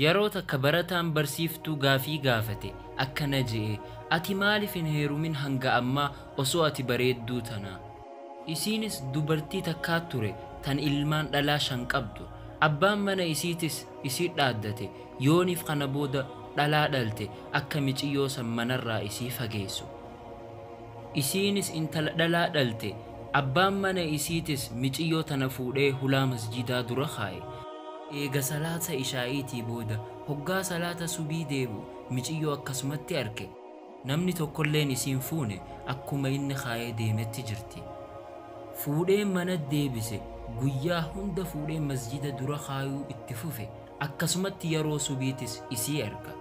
Yeroo takka barataan barsiiftuu gaafii gaafate akkana je'e, ati maaliif hin heerumin hanga ammaa osoo ati bareedduu tanaa? Isiinis dubartii takkaa ture tan ilmaan dhalaa 5 qabdu. Abbaan mana isiitis isii dhaaddate yooniif kana booda dhalaa dhalte akka miiciyyoo san manarraa isii fageessu. Isiinis intala dhalaa dhalte. Abbaan mana isiitis miiciyyoo tana fuudhee hulaa masjidaa dura kaa'e. Eega salaata ishaa'iitii booda hoggaa salaata subii deebu miiciyyoo akkasumatti arge. Namni tokkolleen isiin fuune akkuma inni kaa'ee deemetti jirti. Fuudhee mana deebise guyyaa hunda fuudhee masjida dura kaayuu itti fufe akkasumatti yeroo subiitis isii arga.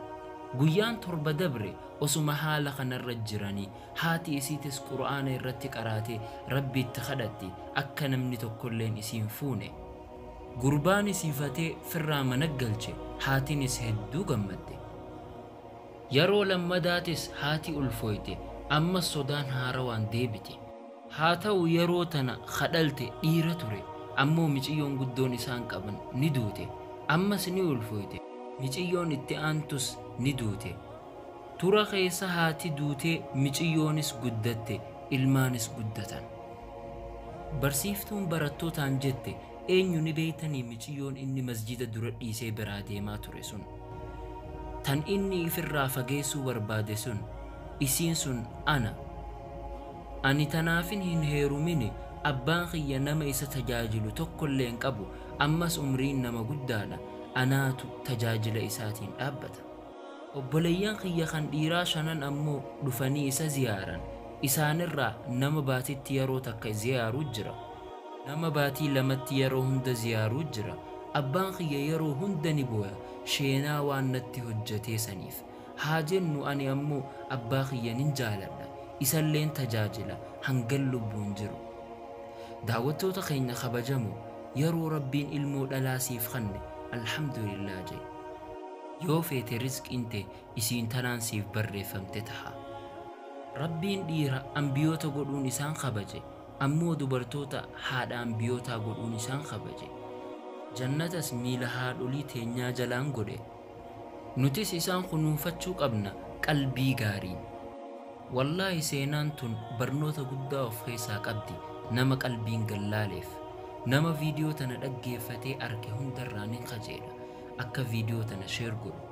Guyyaan 7 dabre osuma haala kanarra jiranii haati isiitis qura'aana irratti qaraatee rabbiitti kadhatti akka namni tokkolleen isiin fuune. Gurbaan isiifatee firraa mana galche haatiinis hedduu gammadde. Yeroo lammadaatis haati ulfooyte ammas sodaan haarawaan deebite. Haa ta'u yeroo tana kadhalte dhiira ture ammoo miiciyyoon guddoon isaan qaban ni duute. Ammas ni ulfooyte miiciyyoon itti aantus ni duute. Tura keessa haati duutee miiciyyoonis guddatte ilmaanis guddatan. Barsiiftuun barattootaan jette, eenyu ni beeytanii miiciyyoon inni masjida dura dhiisee biraa deemaa ture sun? Tan inni ifirraa fageessuu barbaade sun, isiin sun ana. Ani tanaafin hin heerumine abbaan kiyya nama isa tajaajilu tokkollee hin qabu ammas umriin nama guddaadha. Anaatu tajaajila isaatiin dhaabbata. Obboleeyyan kiyya kan dhiiraa 5 ammoo dhufanii isa ziyaaran. Isaanirraa nama baatitti yeroo takka ziyaaruu jira. Nama baatii 2tti yeroo hunda ziyaaruu jira. Abbaan kiyya yeroo hunda ni booya sheenaa waan natti hojjetee saniif. Haa jennu ani ammoo abbaa kiyya nin jaaladha. Isalleen tajaajila hangan lubbuun jiru. Daawwattoota keenya kabajamoo yeroo rabbiin ilmoo dhalaa siif kenne alhamdulillah jee. Yoo feete rizqiin tee isiin tanaan siif barreeffamte taha. Rabbiin dhiira ambiyoota godhuun isaan kabaje ammoo dubartoota haadha ambiyootaa godhuun isaan kabaje. Jannatas miila haadholii teenyaa jalaan godhe. Nutis isaan kunuunfachuu qabna qalbii gaariin. Wallaahi seenaan tun barnoota guddaa of keessaa qabdi nama qalbiin gallaaleef. Nama viidiyoo tana dhaggeeffatee arge hundarraa ni qajeela. Akka viidiyoo tana share godhu.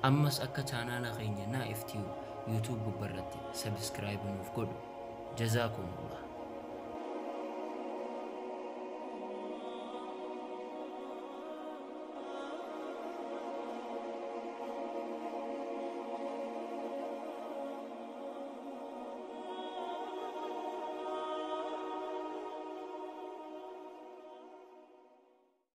Ammas akka chaanaala keenya naa iftiyu YouTube gubbarratti subscribe nuuf godhu. Jazaakumullah.